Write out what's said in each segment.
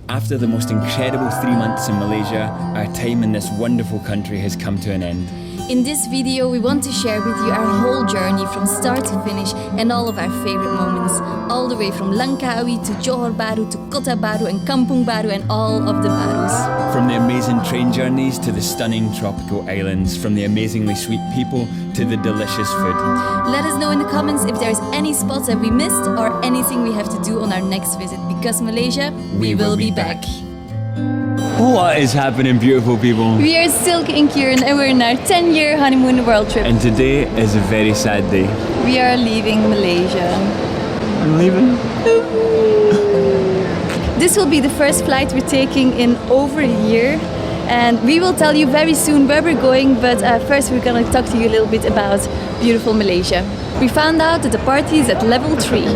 After the most incredible 3 months in Malaysia, our time in this wonderful country has come to an end. In this video, we want to share with you our whole journey from start to finish and all of our favorite moments, all the way from Lang Kawi to Johor Baru to Kota Baru and Kampung Bharu and all of the Bharus. From the amazing train journeys to the stunning tropical islands, from the amazingly sweet people to the delicious food. Let us know in the comments if there's any spots that we missed or anything we have to do on our next visit, because Malaysia, we will be back. What is happening, beautiful people? We are Silky and Kieran and we're in our 10-year honeymoon world trip. And today is a very sad day. We are leaving Malaysia. I'm leaving. This will be the first flight we're taking in over a year, and we will tell you very soon where we're going, but first we're gonna talk to you a little bit about beautiful Malaysia. We found out that the party is at level 3.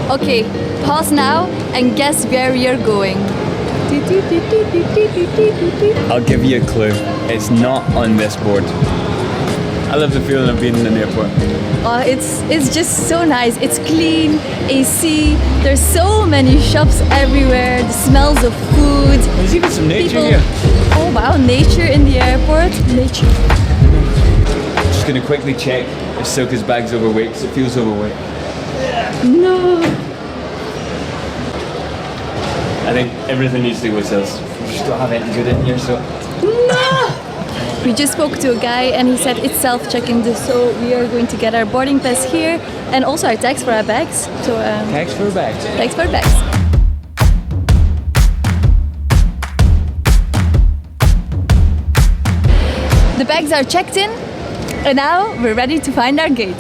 Okay, pause now and guess where we are going. I'll give you a clue. It's not on this board. I love the feeling of being in an airport. Oh, it's just so nice. It's clean, AC, there's so many shops everywhere, the smells of food. There's even some nature here. Oh wow, nature in the airport. Nature. Just gonna quickly check if Silky's bag's overweight, because it feels overweight. No. I think everything needs to go with us. We just don't have anything good in here, so... No! We just spoke to a guy and he said it's self-check-in, so we are going to get our boarding pass here and also our tags for our bags. So tags for bags. Tags for bags. The bags are checked in and now we're ready to find our gate.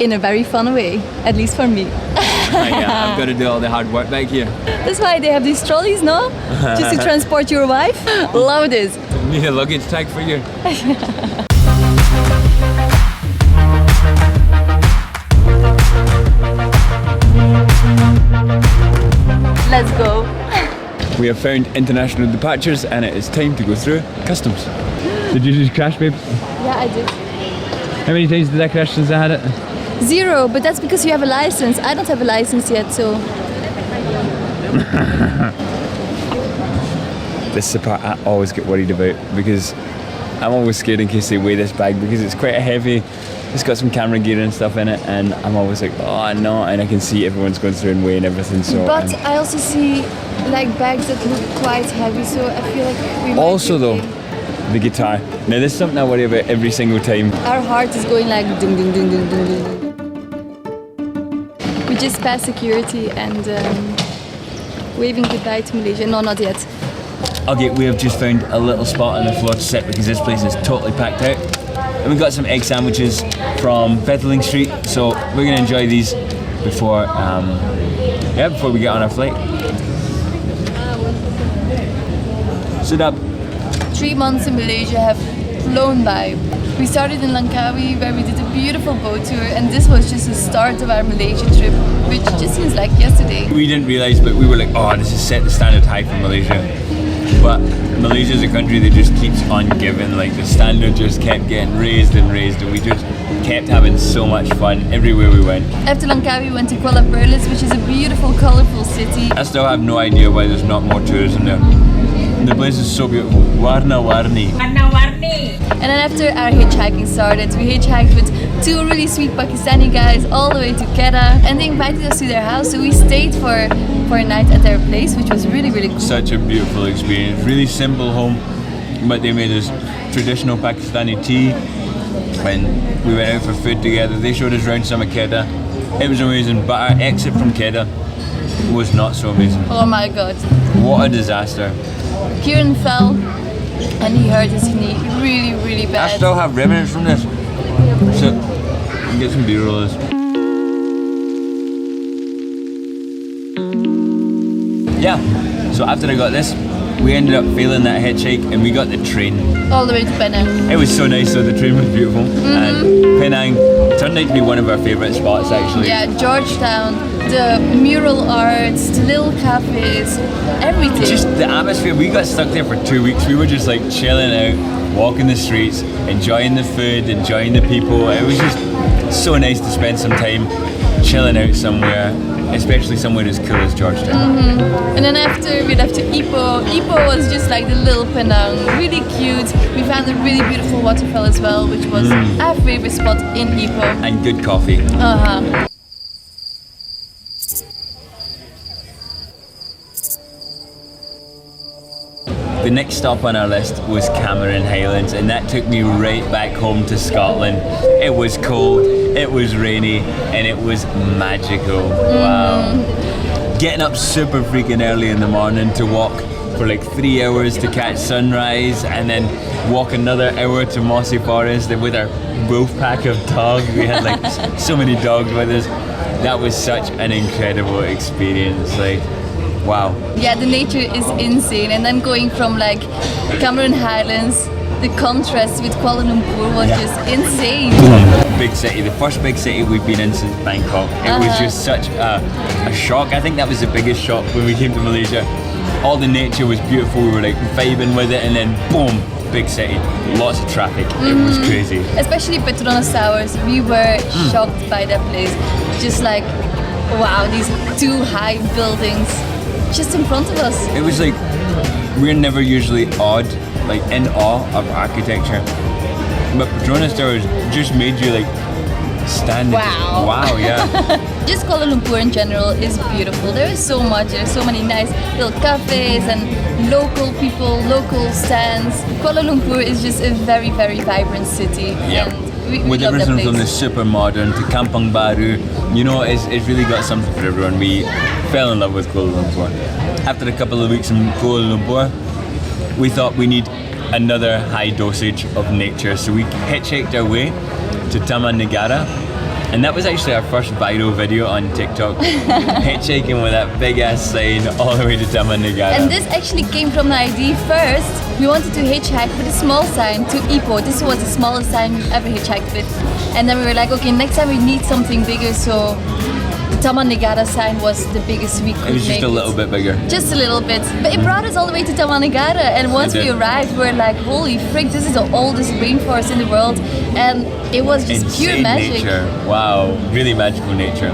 In a very fun way, at least for me. Yeah, I've got to do all the hard work back here. That's why they have these trolleys, no? Just to transport your wife. Love this. Need a luggage tag for you. Let's go. We have found international departures and it is time to go through customs. Did you just crash, babe? Yeah, I did. How many times did I crash since I had it? 0, but that's because you have a license. I don't have a license yet, so... This is the part I always get worried about, because I'm always scared in case they weigh this bag, because it's quite heavy. It's got some camera gear and stuff in it, and I'm always like, oh no, and I can see everyone's going through and weighing everything, so... But I also see like bags that look quite heavy, so I feel like we might Also be though, okay. the guitar. Now this is something I worry about every single time. Our heart is going like ding ding ding ding ding ding. We just passed security and waving goodbye to Malaysia. No, not yet. Okay, we have just found a little spot on the floor to sit because this place is totally packed out. And we've got some egg sandwiches from Vettling Street, so we're gonna enjoy these before before we get on our flight. Sit up. 3 months in Malaysia have flown by. We started in Lang Kawi where we did a beautiful boat tour, and this was just the start of our Malaysia trip, which just seems like yesterday. We didn't realise, but we were like, oh, this has set the standard high for Malaysia. But Malaysia is a country that just keeps on giving, like the standard just kept getting raised and raised, and we just kept having so much fun everywhere we went. After Lang Kawi, we went to Kuala Bharus, which is a beautiful, colourful city. I still have no idea why there's not more tourism there. The place is so beautiful. Warna Warni. And then after our hitchhiking started, we hitchhiked with 2 really sweet Pakistani guys all the way to Kedah, and they invited us to their house, so we stayed for a night at their place, which was really, really cool. Such a beautiful experience. Really simple home, but they made us traditional Pakistani tea. When we went out for food together, they showed us around some of Kedah. It was amazing, but our exit from Kedah was not so amazing. Oh my god. What a disaster. Kieran fell and he hurt his knee really, really bad. I still have remnants from this. So, get some B-roll of this. Yeah, so after I got this, we ended up failing that hitchhike and we got the train. All the way to Penang. It was so nice though, the train was beautiful. And Penang turned out to be one of our favourite spots actually. Yeah, Georgetown, the mural arts, the little cafes, everything. Just the atmosphere, we got stuck there for 2 weeks. We were just like chilling out, walking the streets, enjoying the food, enjoying the people. It was just so nice to spend some time chilling out somewhere especially somewhere as cool as Georgetown. And then after we left to Ipoh. Ipoh was just like the little Penang, really cute. We found a really beautiful waterfall as well, which was our favorite spot in Ipoh. And good coffee. The next stop on our list was Cameron Highlands, and that took me right back home to Scotland. It was cold, it was rainy, and it was magical. Wow. Getting up super freaking early in the morning to walk for like 3 hours to catch sunrise, and then walk another hour to Mossy Forest with our wolf pack of dogs. We had like so many dogs with us. That was such an incredible experience. Like, wow. Yeah, the nature is insane. And then going from like Cameron Highlands, the contrast with Kuala Lumpur was just insane. Big city, the first big city we've been in since Bangkok. It was just such a shock. I think that was the biggest shock when we came to Malaysia. All the nature was beautiful, we were like vibing with it, and then boom, big city, lots of traffic. It was crazy. Especially Petronas Towers, we were shocked by that place. Just like, wow, these 2 high buildings just in front of us. It was like, we're never usually in awe of architecture, but Petronas Towers just made you like stand. Wow. Wow, yeah. Just Kuala Lumpur in general is beautiful. There is so much, there's so many nice little cafes and local people, local stands. Kuala Lumpur is just a very, very vibrant city. Yeah. We with love everything that from the place. super modern to Kampung Bharu, you know, it's really got something for everyone. We fell in love with Kuala Lumpur. After a couple of weeks in Kuala Lumpur, we thought we need another high dosage of nature, so we hitchhiked our way to Taman Negara, and that was actually our first viral video on TikTok. Hitchhiking with that big ass sign all the way to Taman Negara. And this actually came from an idea first. We wanted to hitchhike with a small sign to Ipoh. This was the smallest sign we've ever hitchhiked with. And then we were like, okay, next time we need something bigger, so the Taman Negara sign was the biggest we could make. It was just a little bit bigger. Just a little bit. But it brought us all the way to Taman Negara, and once we arrived, we were like, holy frick, this is the oldest rainforest in the world. And it was just Insane pure magic. nature. Wow, really magical nature.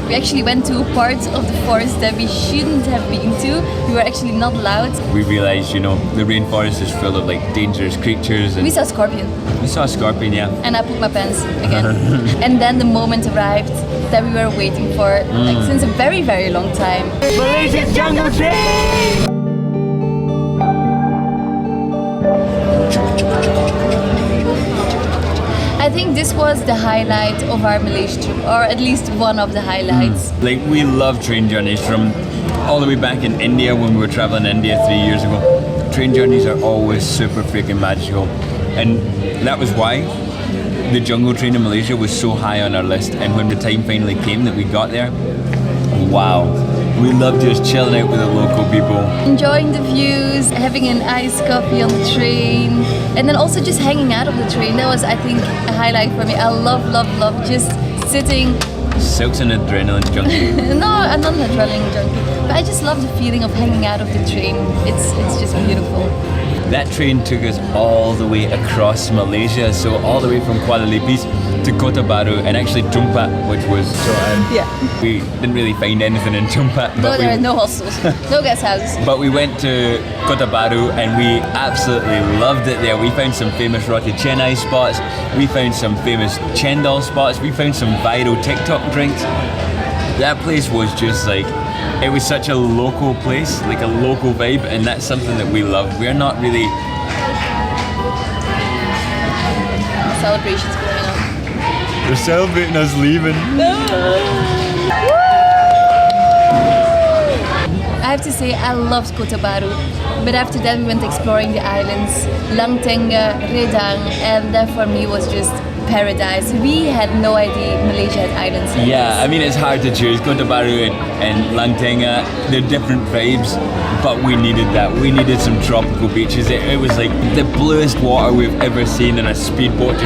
We actually went to parts of the forest that we shouldn't have been to. We were actually not allowed. We realised, you know, the rainforest is full of like dangerous creatures. And We saw a scorpion. we saw a scorpion, yeah. And I pooped my pants again. And then the moment arrived that we were waiting for like, since a very, very long time. Malaysia's jungle train! I think this was the highlight of our Malaysia trip, or at least one of the highlights. Like, we love train journeys from all the way back in India when we were traveling in India 3 years ago. Train journeys are always super freaking magical. And that was why the jungle train in Malaysia was so high on our list. And when the time finally came that we got there, wow. We loved just chilling out with the local people. Enjoying the views, having an iced coffee on the train, and then also just hanging out of the train. That was, I think, a highlight for me. I love just sitting. Silk's an adrenaline junkie. No, I'm not an adrenaline junkie, but I just love the feeling of hanging out of the train. It's just beautiful. That train took us all the way across Malaysia, so all the way from Kuala Lumpur to Kota Baru, and actually Tumpat, which was we didn't really find anything in Tumpat. No, there are no hostels, no guest houses. But we went to Kota Baru and we absolutely loved it there. We found some famous roti canai spots, we found some famous chendol spots, we found some viral TikTok drinks. That place was just like, it was such a local place, like a local vibe, and that's something that we love. We're not really... Celebrations going on. They're celebrating us leaving. I have to say, I loved Kota Baru, but after that we went exploring the islands, Lang Redang, and that for me was just paradise. We had no idea Malaysia had islands like Yeah, I mean, it's hard to choose. Kota Baru and Lang Tengah, they're different vibes, but we needed that. We needed some tropical beaches. It was like the bluest water we've ever seen in a speedboat.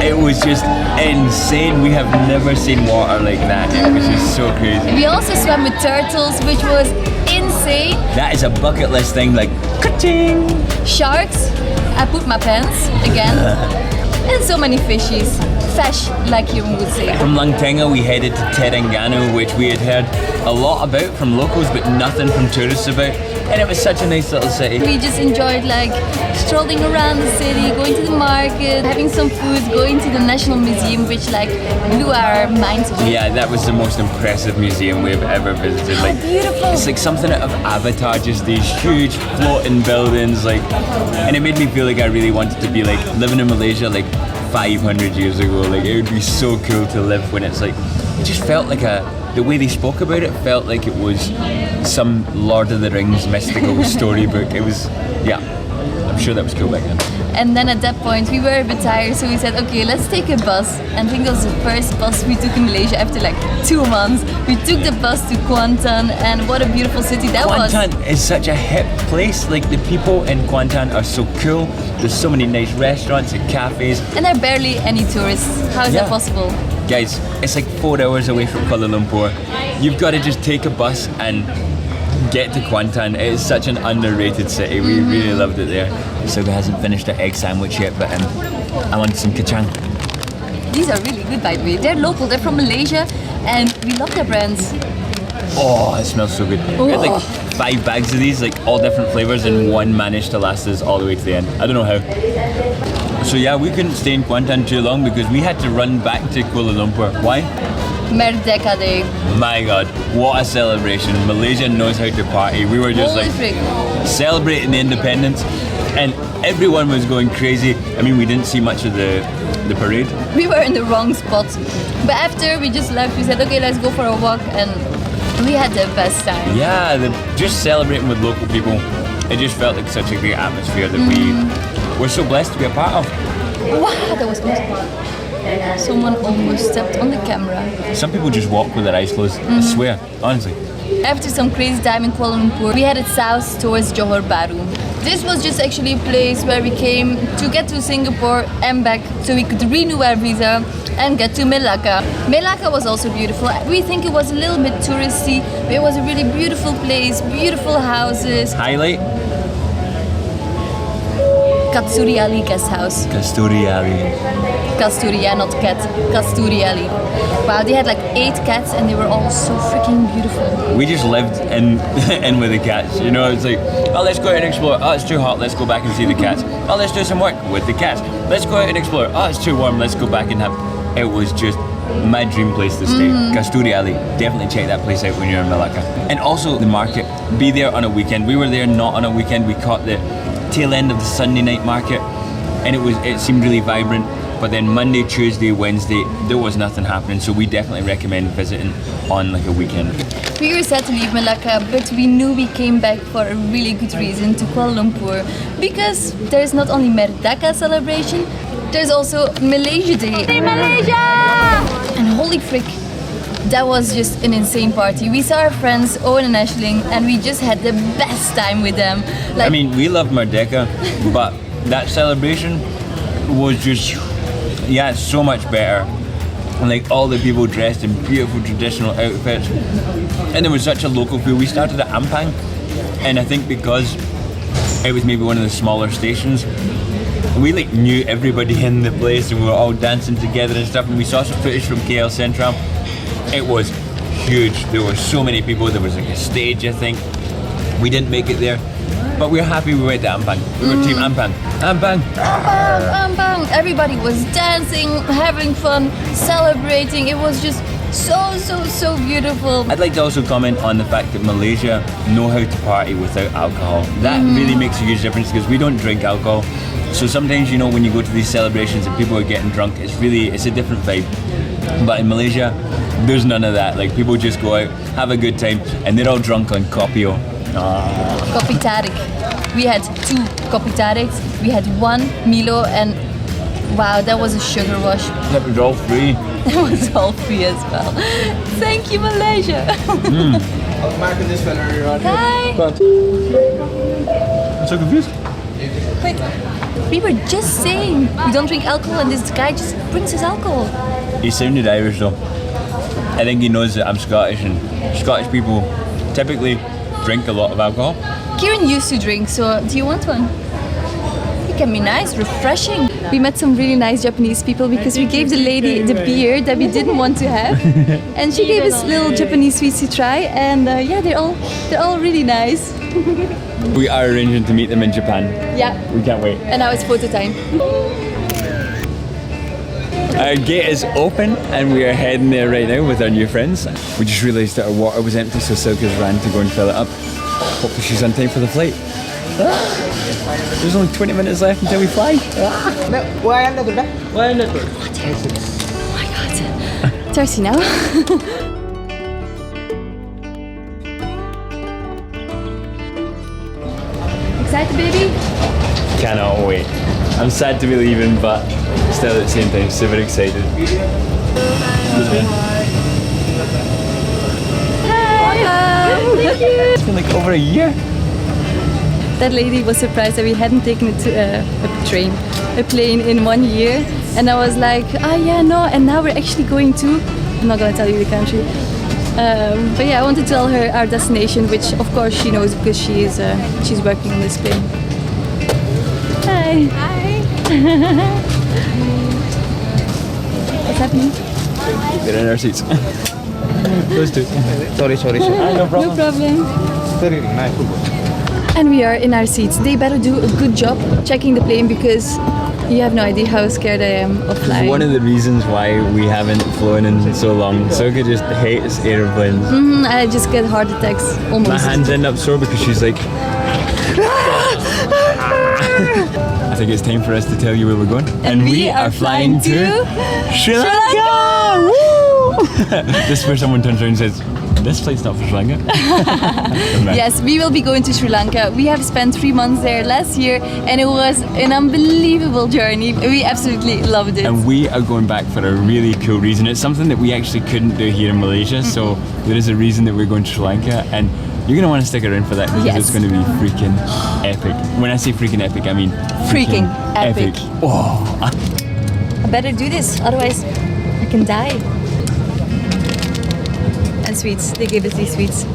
It was just insane. We have never seen water like that. It was just so crazy. We also swam with turtles, which was insane. That is a bucket list thing, like, ka-ching! Sharks, I pooped my pants again. And so many fishies. fresh, like you would say. From Langkawi we headed to Terengganu, which we had heard a lot about from locals but nothing from tourists about, and it was such a nice little city. We just enjoyed like strolling around the city, going to the market, having some food, going to the National Museum, which like blew our minds away. Yeah, that was the most impressive museum we've ever visited. Like, beautiful. It's like something out of Avatar, just these huge floating buildings, like, and it made me feel like I really wanted to be like living in Malaysia like 500 years ago. Like, it would be so cool to live when it's like, it just felt like the way they spoke about it felt like it was some Lord of the Rings mystical storybook. It was, yeah, I'm sure that was cool back then. And then at that point we were a bit tired, so we said, okay, let's take a bus. And I think it was the first bus we took in Malaysia after like 2 months. We took the bus to Kuantan, and what a beautiful city that was. Kuantan is such a hip place. Like, the people in Kuantan are so cool. There's so many nice restaurants and cafes. And there are barely any tourists. How is that possible? Guys, it's like 4 hours away from Kuala Lumpur. You've got to just take a bus and get to Kuantan. It is such an underrated city. We really loved it there. Soga hasn't finished her egg sandwich yet, but I wanted some kacang. These are really good, by the way. They're local, they're from Malaysia, and we love their brands. Oh, it smells so good. We had like 5 bags of these, like all different flavors, and one managed to last us all the way to the end. I don't know how. So yeah, we couldn't stay in Kuantan too long because we had to run back to Kuala Lumpur. Why? Merdeka Day. My God, what a celebration. Malaysia knows how to party. We were just celebrating the independence, and everyone was going crazy. I mean, we didn't see much of the parade. We were in the wrong spot. But after we just left, we said, okay, let's go for a walk, and we had the best time. Yeah, just celebrating with local people. It just felt like such a great atmosphere that we were so blessed to be a part of. Wow, that was close. Someone almost stepped on the camera. Some people just walk with their eyes closed. I swear, honestly. After some crazy time in Kuala Lumpur, we headed south towards Johor Baru. This was just actually a place where we came to get to Singapore and back so we could renew our visa and get to Melaka. Melaka was also beautiful. We think it was a little bit touristy, but it was a really beautiful place, beautiful houses. Highlight? Kasturi Ali guest house. Kasturi Ali. Kasturi, yeah, not cat. Kasturi Ali. Wow, they had like 8 cats and they were all so freaking beautiful. We just lived in with the cats. You know, it's like, oh, let's go out and explore. Oh, it's too hot. Let's go back and see the cats. Oh, let's do some work with the cats. Let's go out and explore. Oh, it's too warm. Let's go back and have. It was just my dream place to stay. Kasturi Ali. Definitely check that place out when you're in Melaka. And also the market. Be there on a weekend. We were there not on a weekend. We caught the tail end of the Sunday night market, and it seemed really vibrant. But then Monday, Tuesday, Wednesday, there was nothing happening. So we definitely recommend visiting on like a weekend. We were sad to leave Melaka, but we knew we came back for a really good reason to Kuala Lumpur, because there's not only Merdeka celebration, there's also Malaysia Day. Hey Malaysia! And holy frick, that was just an insane party. We saw our friends Owen and Ashling, and we just had the best time with them. Like, I mean, we love Merdeka, but that celebration was just, yeah, so much better. And like all the people dressed in beautiful traditional outfits, and there was such a local feel. We started at Ampang, and I think because it was maybe one of the smaller stations, we like knew everybody in the place, and we were all dancing together and stuff. And we saw some footage from KL Central. It was huge. There were so many people. There was like a stage, I think. We didn't make it there, but we're happy we went to Ampang. We were team Ampang. Ampang! Ampang! Ampang! Everybody was dancing, having fun, celebrating. It was just so beautiful. I'd like to also comment on the fact that Malaysia know how to party without alcohol. That really makes a huge difference, because we don't drink alcohol. So sometimes, you know, when you go to these celebrations and people are getting drunk, it's a different vibe. But in Malaysia, there's none of that. Like, people just go out, have a good time, and they're all drunk on kopi. Kopi tarik. We had 2 kopi tariks. We had 1 Milo, and wow, that was a sugar rush. That was all free. It was all free as well. Thank you, Malaysia. Hi. I'm so confused. Wait, we were just saying we don't drink alcohol, and this guy just brings us alcohol. He sounded Irish though. I think he knows that I'm Scottish, and Scottish people typically drink a lot of alcohol. Kieran used to drink, so do you want one? can be nice, refreshing. We met some really nice Japanese people because we gave the lady the beer that we didn't want to have, and she gave us little Japanese sweets to try. And yeah, they're all really nice. We are arranging to meet them in Japan. Yeah. We can't wait. And now it's photo time. Our gate is open and we are heading there right now with our new friends. We just realised that our water was empty, so Silky's ran to go and fill it up. Hopefully she's on time for the flight. There's only 20 minutes left until we fly. Oh my god. Thirsty now. Excited, baby? Cannot wait. I'm sad to be leaving, but still at the same time super excited. Hi. It's been like over a year. That lady was surprised that we hadn't taken it to a plane in 1 year, and I was like, ah yeah, no, and now we're actually going to, I'm not gonna tell you the country, but yeah, I wanted to tell her our destination, which of course she knows because she's working on this plane. Hi. Hi. What's happening? They're in our seats. Those two. Sorry. No problem. No problem. And we are in our seats. They better do a good job checking the plane because you have no idea how scared I am of flying. One of the reasons why we haven't flown in so long. Silky just hates airplanes. I just get heart attacks almost. My hands end up sore because she's like... I think it's time for us to tell you where we're going. And we are flying to Sri Lanka! Woo! This is where someone turns around and says, this flight's not for Sri Lanka. Yes, we will be going to Sri Lanka. We have spent 3 months there last year and it was an unbelievable journey. We absolutely loved it. And we are going back for a really cool reason. It's something that we actually couldn't do here in Malaysia, so there is a reason that we're going to Sri Lanka, and you're going to want to stick around for that because it's going to be freaking epic. When I say freaking epic, I mean freaking epic. Oh. I better do this, otherwise I can die. And sweets, they gave us these sweets.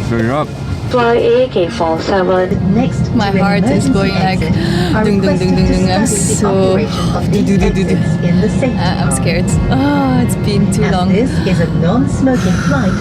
Bring it up. Fly AK-47 next. My heart is going like dung dung dung dung dung. I'm so I'm scared. Oh, it's been too long. This is a non-smoking flight.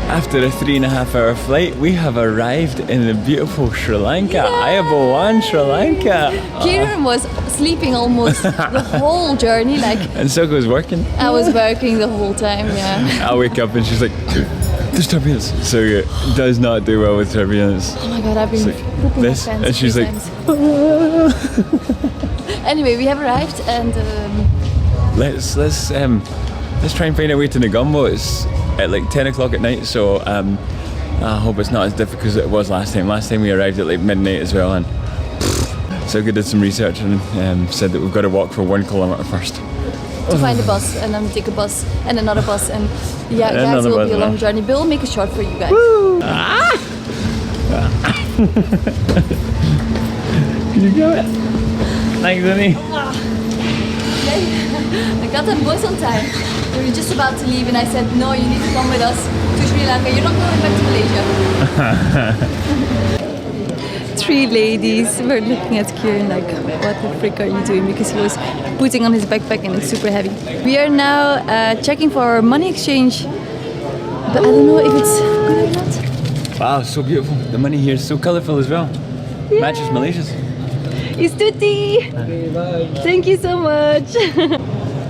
After a 3.5 hour flight, we have arrived in the beautiful Sri Lanka. Ayabowan, Sri Lanka. Kieran was sleeping almost the whole journey. And Silky was working. I was working the whole time, yeah. I wake up and she's like, there's turbulence. Silky does not do well with turbulence. Oh my god, I've been pooping this, my pants and she's 3 like, times. Anyway, we have arrived and let's try and find a way to Negombo. It's at like 10 o'clock at night, so I hope it's not as difficult as it was last time. Last time we arrived at like midnight as well, and Silky did some research and said that we've got to walk for 1 kilometre first. To find a bus and then take a bus and another bus, and yeah, guys, it will be a long journey, but we'll make it short for you guys. Can you go it? Thanks, Annie. I got them both on time. We were just about to leave and I said, no, you need to come with us to Sri Lanka. You're not going back to Malaysia. 3 ladies were looking at Kieran like, what the frick are you doing? Because he was putting on his backpack and it's super heavy. We are now checking for our money exchange, but I don't know if it's good or not. Wow, so beautiful. The money here is so colourful as well. Yeah. Matches Malaysia's. Istuti! Okay, bye. Thank you so much!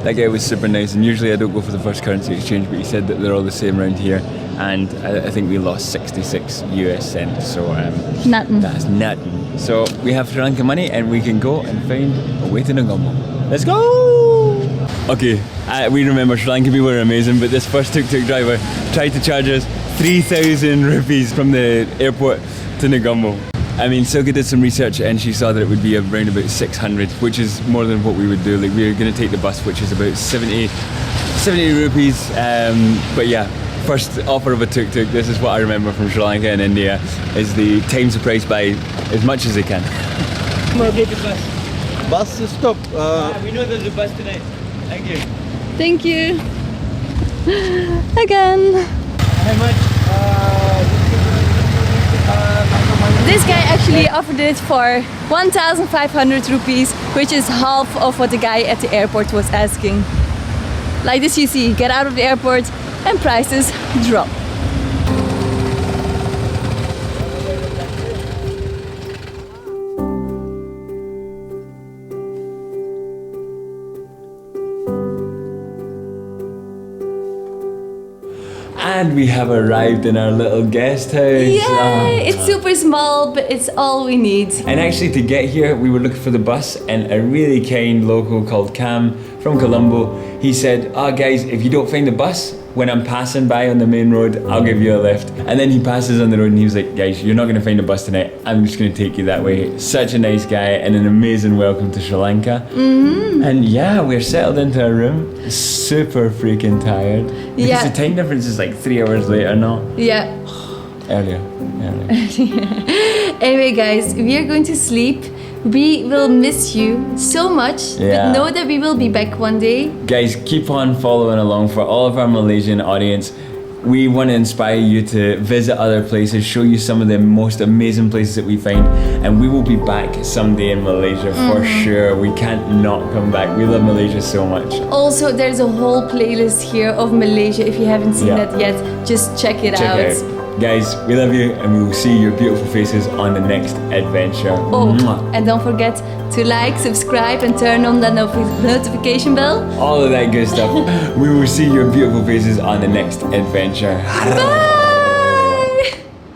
That guy was super nice, and usually I don't go for the first currency exchange, but he said that they're all the same around here, and I think we lost 66 US cents, so Nothing. that's nothing. So we have Sri Lanka money, and we can go and find a way to Nagamo. Let's go! Okay, we remember Sri Lankan people are amazing, but this first tuk-tuk driver tried to charge us 3,000 rupees from the airport to Nagamo. I mean, Silky did some research and she saw that it would be around about 600, which is more than what we would do. Like, we were going to take the bus, which is about 70 rupees. But yeah, first offer of a tuk-tuk, this is what I remember from Sri Lanka and India, is the times the price by as much as they can. Bus stop. We know there's a bus tonight. Thank you. Thank you! Again! How much? This guy actually offered it for 1,500 rupees, which is half of what the guy at the airport was asking. Like this you see, get out of the airport and prices drop. And we have arrived in our little guest house. Yay! It's super small, but it's all we need. And actually, to get here, we were looking for the bus, and a really kind local called Cam from Colombo, he said, "Oh guys, if you don't find the bus, when I'm passing by on the main road, I'll give you a lift." And then he passes on the road and he was like, "Guys, you're not going to find a bus tonight. I'm just going to take you that way." Such a nice guy and an amazing welcome to Sri Lanka. And yeah, we're settled into our room. Super freaking tired. Because Yeah. the time difference is like 3 hours later now. Yeah. Earlier. Anyway guys, we are going to sleep. We will miss you so much, Yeah. but know that we will be back one day. Guys, keep on following along for all of our Malaysian audience. We want to inspire you to visit other places, show you some of the most amazing places that we find, and we will be back someday in Malaysia for sure. We can't not come back. We love Malaysia so much. Also, there's a whole playlist here of Malaysia. If you haven't seen Yeah. that yet, just check it Check out. it out. Guys, we love you, and we will see your beautiful faces on the next adventure. Oh, Mwah. and don't forget to like, subscribe, and turn on the notification bell. All of that good stuff. We will see your beautiful faces on the next adventure. Bye!